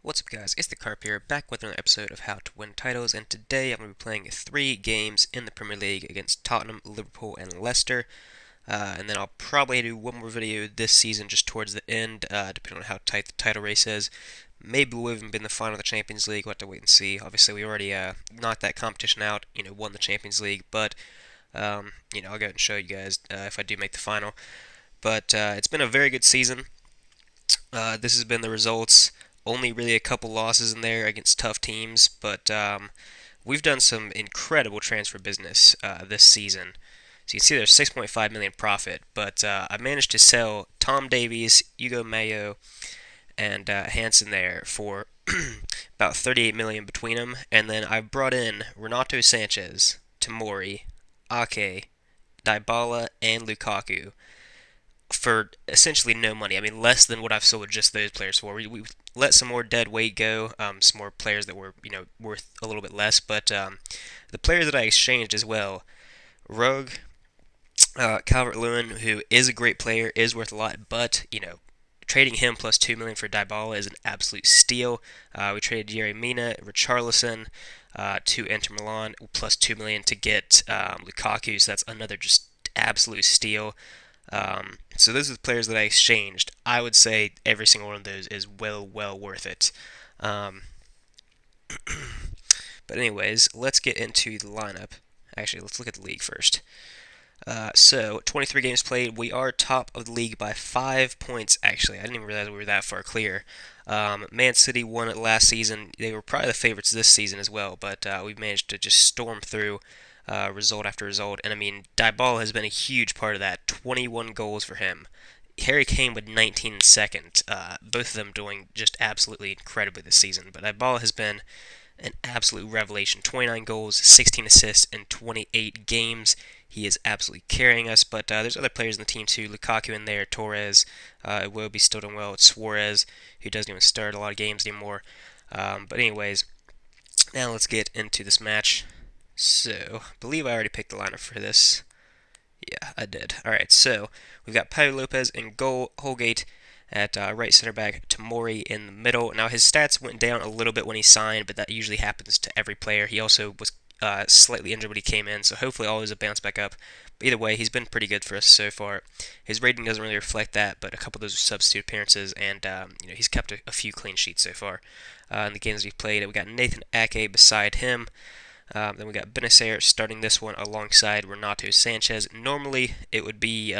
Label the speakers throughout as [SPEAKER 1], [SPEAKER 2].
[SPEAKER 1] What's up guys, it's the Carp here, back with another episode of How to Win Titles, and today I'm going to be playing 3 games in the Premier League against Tottenham, Liverpool, and Leicester. And then I'll probably do one more video this season just towards the end, depending on how tight the title race is. Maybe we'll even be in the final of the Champions League, we'll have to wait and see. Obviously we already knocked that competition out, won the Champions League, but I'll go ahead and show you guys if I do make the final. But it's been a very good season. This has been the results. Only really a couple losses in there against tough teams, but we've done some incredible transfer business this season. So you can see there's 6.5 million profit, but I managed to sell Tom Davies, Hugo Mayo, and Hansen there for about 38 million between them, and then I brought in Renato Sanchez, Tamori, Ake, Dybala, and Lukaku for essentially no money. I mean, less than what I've sold just those players for. We let some more dead weight go, some more players that were worth a little bit less. But the players that I exchanged as well, Rogue, Calvert-Lewin, who is a great player, is worth a lot, but trading him plus 2 million for Dybala is an absolute steal. We traded Yerry Mina, Richarlison to Inter Milan plus 2 million to get Lukaku, so that's another just absolute steal. So those are the players that I exchanged. I would say every single one of those is well worth it. Um, but anyways, let's get into the lineup. Actually, let's look at the league first. So 23 games played. We are top of the league by 5 points. Actually, I didn't even realize we were that far clear. Man City won it last season. They were probably the favorites this season as well, but we've managed to just storm through result after result. And I mean, Dybala has been a huge part of that. 21 goals for him. Harry Kane with 19 second. Both of them doing just absolutely incredibly this season. But Dybala has been an absolute revelation. 29 goals, 16 assists in 28 games. He is absolutely carrying us, but there's other players in the team too. Lukaku in there, Torres, Iwobi still doing well. It's Suarez, who doesn't even start a lot of games anymore. But anyways, now let's get into this match. So, I believe I already picked the lineup for this. Yeah, I did. Alright, so we've got Paulo Lopez in goal, Holgate at right center back, Tamori in the middle. Now his stats went down a little bit when he signed, but that usually happens to every player. He also was slightly injured when he came in, so hopefully always a bounce back up. But either way, he's been pretty good for us so far. His rating doesn't really reflect that, but a couple of those are substitute appearances, and he's kept a few clean sheets so far in the games we've played. We got Nathan Ake beside him. Then we got Benacer starting this one alongside Renato Sanchez. Normally it would be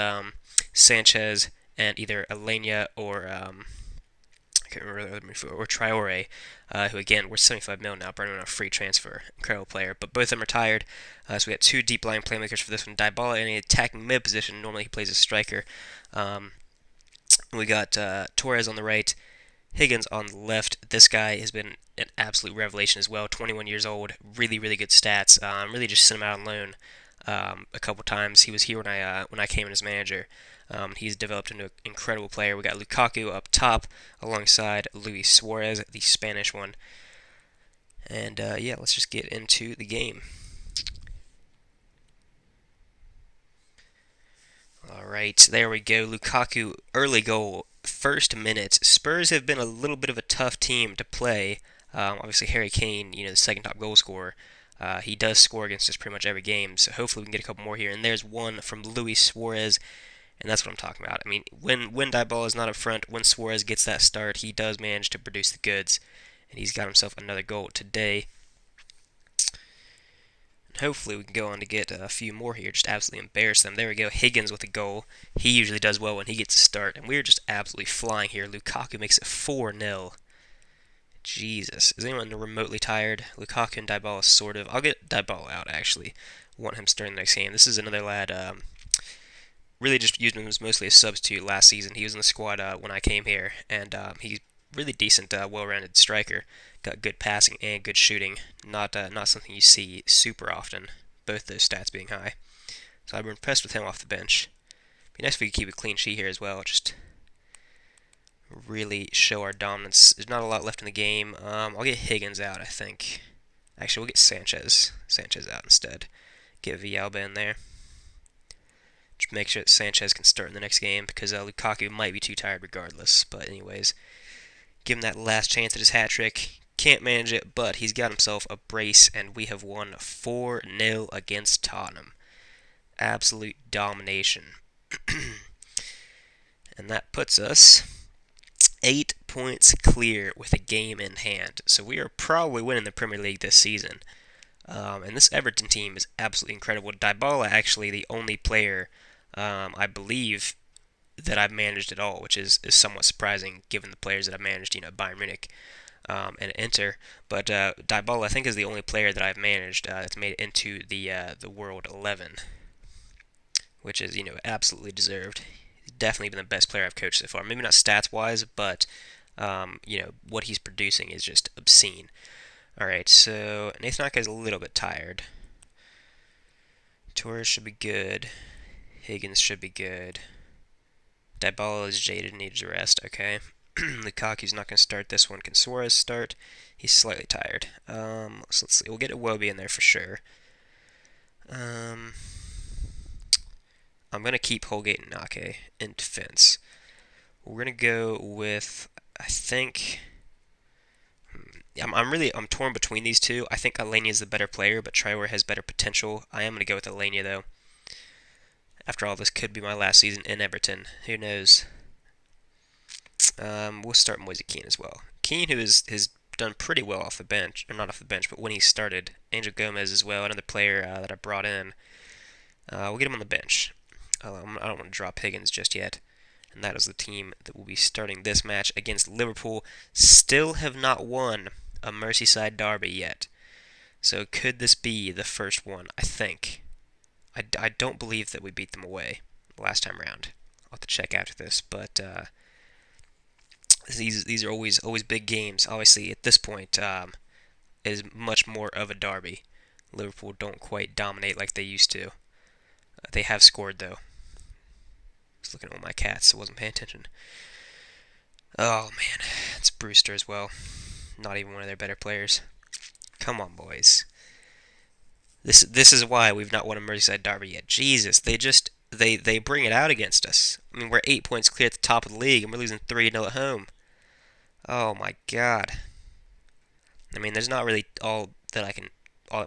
[SPEAKER 1] Sanchez and either Alenia or I can't remember the other midfielder, or Traore, who again we're 75 mil now, burning on a free transfer. Incredible player, but both of them are tired. So we got two deep line playmakers for this one. Dybala in the attacking mid position. Normally he plays as striker. We got Torres on the right, Higgins on the left. This guy has been an absolute revelation as well. 21 years old, really good stats. Really just sent him out on loan a couple times. He was here when I came in as manager. He's developed into an incredible player. We got Lukaku up top alongside Luis Suarez, the Spanish one. And yeah, let's just get into the game. Alright, there we go. Lukaku, early goal, first minute. Spurs have been a little bit of a tough team to play. Obviously, Harry Kane, the second top goal scorer. He does score against us pretty much every game, so hopefully we can get a couple more here. And there's one from Luis Suarez, and that's what I'm talking about. I mean, when Dybala is not up front, when Suarez gets that start, he does manage to produce the goods, and he's got himself another goal today. And hopefully we can go on to get a few more here, just absolutely embarrass them. There we go, Higgins with a goal. He usually does well when he gets a start, and we're just absolutely flying here. Lukaku makes it 4-0. Jesus. Is anyone remotely tired? Lukaku and Dybala, sort of. I'll get Dybala out, actually. Want him starting the next game. This is another lad, really just used him as mostly a substitute last season. He was in the squad when I came here, and he's really decent, well-rounded striker. Got good passing and good shooting. Not something you see super often, both those stats being high. So I'm impressed with him off the bench. Be nice if we could keep a clean sheet here as well. Just really show our dominance. There's not a lot left in the game. I'll get Higgins out, I think. Actually, we'll get Sanchez out instead. Get Villalba in there. Just make sure that Sanchez can start in the next game because Lukaku might be too tired regardless. But anyways, Give him that last chance at his hat trick. Can't manage it, but he's got himself a brace, and we have won 4-0 against Tottenham. Absolute domination. And that puts us 8 points clear with a game in hand. So we are probably winning the Premier League this season. And this Everton team is absolutely incredible. Dybala actually the only player I believe that I've managed at all, which is somewhat surprising given the players that I've managed, Bayern Munich and Inter. But Dybala I think is the only player that I've managed that's made it into the World 11, which is absolutely deserved. He's definitely been the best player I've coached so far. Maybe not stats wise, but what he's producing is just obscene. All right, so Nathan Ake is a little bit tired. Torres should be good. Higgins should be good. Dybala is jaded, needs a rest. Okay. Lukaku's not going to start this one. Can Suarez start? He's slightly tired. So let's see. We'll get Iwobi in there for sure. I'm going to keep Holgate and Ake in defense. We're going to go with, I think... I'm torn between these two. I think Alenia is the better player, but Traore has better potential. I am going to go with Alenia, though. After all, this could be my last season in Everton. Who knows? We'll start Moise Kean as well. Kean, who has done pretty well off the bench, or not off the bench, but when he started. Angel Gomez as well, another player that I brought in. We'll get him on the bench. I don't want to drop Higgins just yet. And that is the team that will be starting this match against Liverpool. Still have not won a Merseyside derby yet. So could this be the first one? I think. I don't believe that we beat them away last time around. I'll have to check after this, but these are always big games. Obviously, at this point, it is much more of a derby. Liverpool don't quite dominate like they used to. They have scored though. I was looking at all my cats, so I wasn't paying attention. Oh man, it's Brewster as well. Not even one of their better players. Come on, boys. This is why we've not won a Merseyside derby yet. Jesus, they bring it out against us. I mean, we're 8 points clear at the top of the league, and we're losing 3-0 at home. Oh my God. I mean, there's not really all that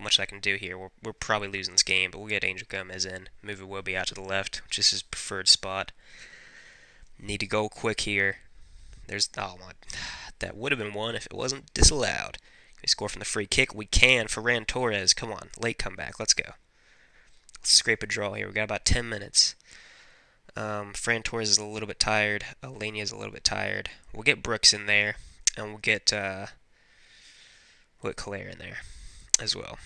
[SPEAKER 1] much that I can do here. We're probably losing this game, but we'll get Angel Gomez in. Move Iwobi out to the left, which is his preferred spot. Need to go quick here. Oh my, that would have been one if it wasn't disallowed. Can we score from the free kick? We can. Ferran Torres, come on, late comeback. Let's go. Let's scrape a draw here. We got about 10 minutes. Ferran Torres is a little bit tired. Alenia is a little bit tired. We'll get Brooks in there, and we'll get Calais in there as well.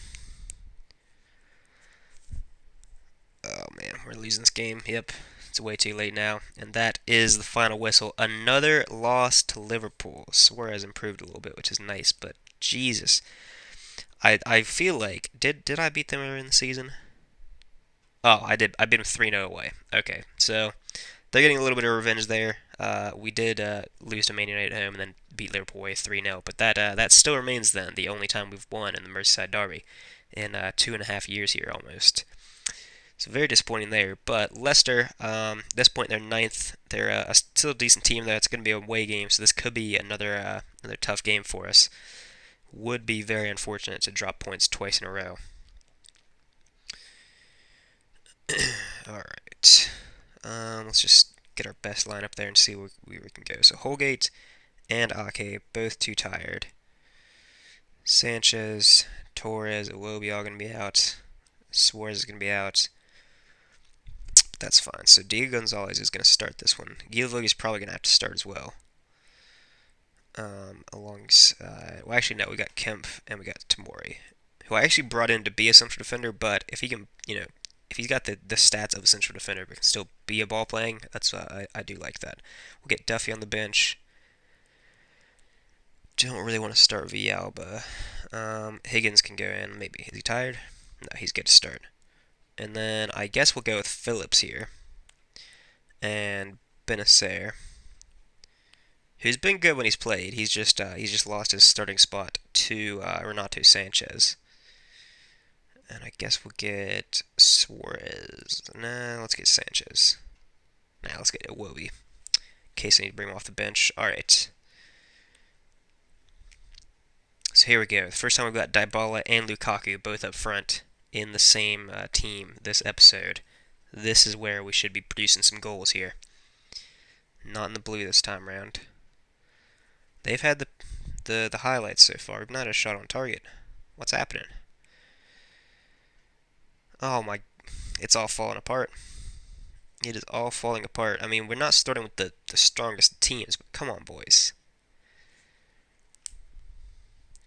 [SPEAKER 1] Oh man, we're losing this game. Yep, it's way too late now. And that is the final whistle. Another loss to Liverpool. Suarez improved a little bit, which is nice, but Jesus. I feel like, did I beat them earlier in the season? Oh, I did. I beat them 3-0 away. Okay, so they're getting a little bit of revenge there. We did lose to Man United at home and then beat Liverpool away 3-0, but that still remains then the only time we've won in the Merseyside derby in 2.5 years here almost. So very disappointing there. But Leicester, at this point they're ninth. They're still a decent team though. It's going to be a away game, so this could be another tough game for us. Would be very unfortunate to drop points twice in a row. All right. Let's just get our best lineup there and see where we can go. So Holgate and Ake, both too tired. Sanchez, Torres, Iwobi all going to be out. Suarez is going to be out. That's fine. So Diego Gonzalez is going to start this one. Guilherme is probably going to have to start as well. Alongside, well, actually no, we got Kemp and we got Tamori, who I actually brought in to be a central defender. But if he can, if he's got the stats of a central defender but can still be a ball playing, that's I do like that. We'll get Duffy on the bench. Don't really want to start Villalba. Higgins can go in. Maybe is he tired? No, he's good to start. And then I guess we'll go with Phillips here. And Benacer, who's been good when he's played. He's just lost his starting spot to Renato Sanchez. And I guess we'll get Suarez. Nah, let's get Sanchez. Nah, let's get Iwobi. In case I need to bring him off the bench. Alright. So here we go. First time we've got Dybala and Lukaku both up front in the same team this episode. This is where we should be producing some goals here. Not in the blue this time around. They've had the highlights so far. We've not had a shot on target. What's happening? Oh my, it's all falling apart. It is all falling apart. I mean, we're not starting with the strongest teams, but come on, boys.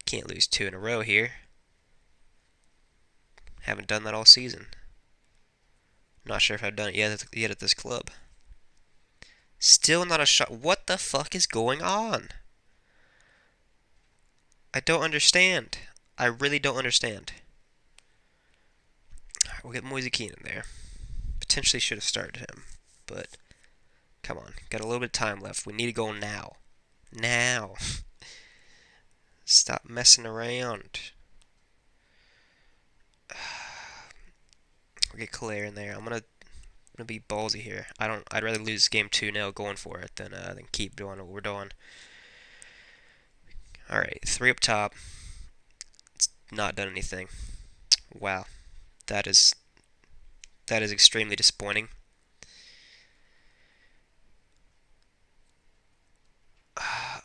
[SPEAKER 1] Can't lose 2 in a row here. Haven't done that all season. Not sure if I've done it yet at this club. Still not a shot. What the fuck is going on? I don't understand. I really don't understand. Alright, we'll get Moise Keane in there. Potentially should have started him, but come on. Got a little bit of time left. We need to go now. Now. Stop messing around. We'll get Claire in there. I'm gonna be ballsy here. I'd rather lose game 2-0 going for it than keep doing what we're doing. Alright, 3 up top. It's not done anything. Wow. That is extremely disappointing.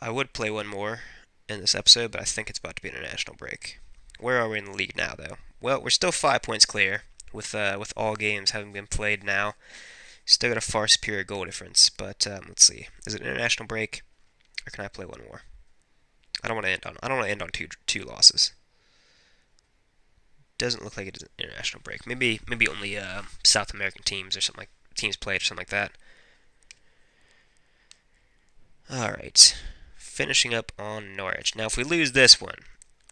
[SPEAKER 1] I would play one more in this episode, but I think it's about to be an international break. Where are we in the league now, though? Well, we're still 5 points clear with all games having been played now. Still got a far superior goal difference, but let's see. Is it an international break, or can I play one more? I don't want to end on two losses. Doesn't look like it's an international break. Maybe only South American teams or something like teams played or something like that. All right, finishing up on Norwich. Now, if we lose this one,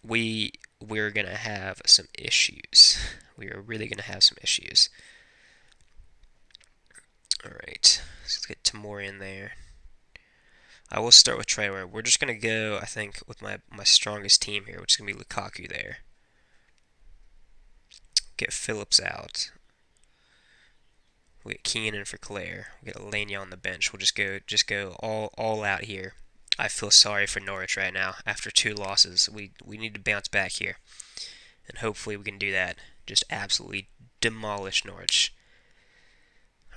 [SPEAKER 1] we're gonna have some issues. We are really gonna have some issues. All right, let's get Tamori in there. I will start with Traore. We're just gonna go, I think, with my strongest team here, which is gonna be Lukaku there. Get Phillips out. We get Keane in for Claire. We get Alenia on the bench. We'll just go all out here. I feel sorry for Norwich right now. After 2 losses, we need to bounce back here, and hopefully we can do that. Just absolutely demolish Norwich.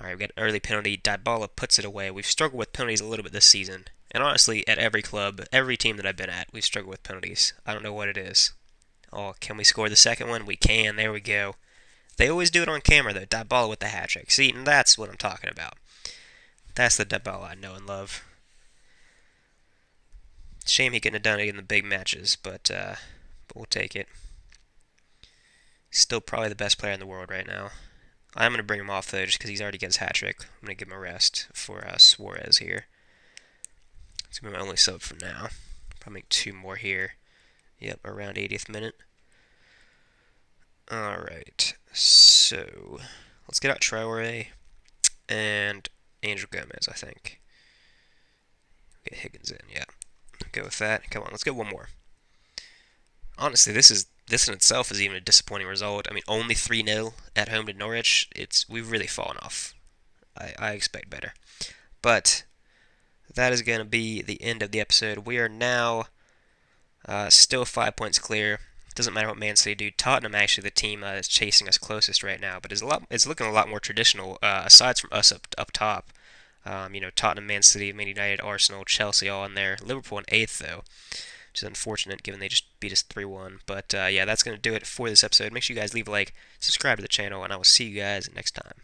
[SPEAKER 1] All right, we got an early penalty. Dybala puts it away. We've struggled with penalties a little bit this season, and honestly, at every club, every team that I've been at, we've struggled with penalties. I don't know what it is. Oh, can we score the second one? We can. There we go. They always do it on camera, though. Dybala with the hat trick. See, and that's what I'm talking about. That's the Dybala I know and love. Shame he couldn't have done it in the big matches, but we'll take it. Still probably the best player in the world right now. I'm going to bring him off, though, just because he's already got his hat trick. I'm going to give him a rest for Suarez here. It's going to be my only sub for now. Probably make 2 more here. Yep, around 80th minute. Alright, so let's get out Traore and Angel Gomez, I think. Get Higgins in, yeah. Go with that. Come on, let's get one more. Honestly, this in itself is even a disappointing result. I mean, only 3-0 at home to Norwich. We've really fallen off. I expect better. But that is going to be the end of the episode. We are now still 5 points clear. Doesn't matter what Man City do. Tottenham actually the team that's chasing us closest right now, but it's looking a lot more traditional. Aside from us up top, Tottenham, Man City, Man United, Arsenal, Chelsea, all in there. Liverpool in 8th though, which is unfortunate given they just beat us 3-1. But yeah, that's gonna do it for this episode. Make sure you guys leave a like, subscribe to the channel, and I will see you guys next time.